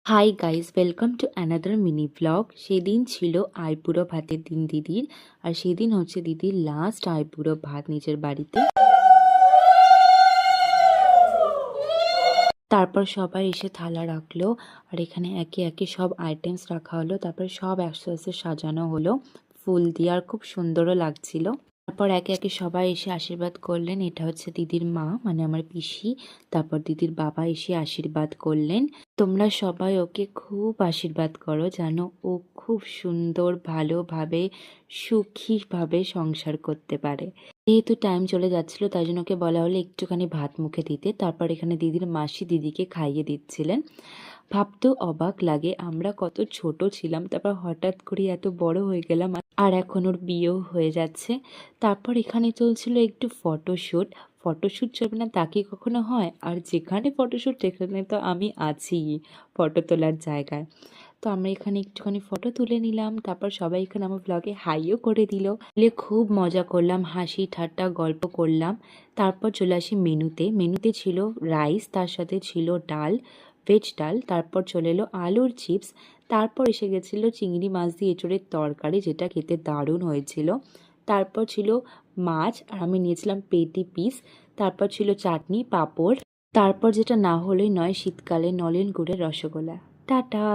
Hi guys, welcome to another mini blog. সেদিন ছিল আইবুড়ো ভাতের দিন দিদির, আর সেদিন হচ্ছে দিদির লাস্ট আইবুড়ো ভাত নিজের বাড়িতে। তারপর সবাই এসে থালা রাখলো, আর এখানে একে একে সব আইটেমস রাখা হলো। তারপর সব একসাথে সাজানো হলো ফুল দিয়ে, আর খুব সুন্দরও লাগছিল। তারপর একে একে সবাই এসে আশীর্বাদ করলেন। এটা হচ্ছে দিদির মা, মানে আমার পিসি। তারপর দিদির বাবা এসে আশীর্বাদ করলেন। তোমরা সবাই ওকে খুব আশীর্বাদ করো, জানো ও খুব সুন্দর ভালোভাবে সুখীভাবে সংসার করতে পারে। যেহেতু টাইম চলে যাচ্ছিল, তাই জন্য ওকে বলা হলো একটুখানি ভাত মুখে দিতে। তারপর এখানে দিদির মাসি দিদিকে খাইয়ে দিচ্ছিলেন। ভাবতেও অবাক লাগে আমরা কত ছোট ছিলাম, তারপর হঠাৎ করে এত বড় হয়ে গেলাম, আর এখন ওর বিয়েও হয়ে যাচ্ছে। তারপর এখানে চলছিল একটু ফটোশ্যুট। ফটোশ্যুট চলবে না তা কি কখনো হয়? আর যেখানে ফটোশ্যুট সেখানে তো আমি আছি ফটো তোলার জায়গায়। তো আমরা এখানে একটুখানি ফটো তুলে নিলাম। তারপর সবাই এখানে আমার ব্লগে হাইও করে দিল। খুব মজা করলাম, হাসি ঠাট্টা গল্প করলাম। তারপর চলে আসি মেনুতে। মেনুতে ছিল রাইস, তার সাথে ছিল ডাল, ভেজ ডাল। তারপর চলে এলো আলুর চিপস। তারপর এসে গেছিলো চিংড়ি মাছ দিয়ে এঁচোড়ের তরকারি, যেটা খেতে দারুণ হয়েছিল। তারপর ছিল মাছ, আর আমি নিয়েছিলাম পেটি পিস। তারপর ছিল চাটনি, পাঁপড়। তারপর যেটা না হলেই নয়, শীতকালে নলেন গুড়ের রসগোল্লা। টাটা।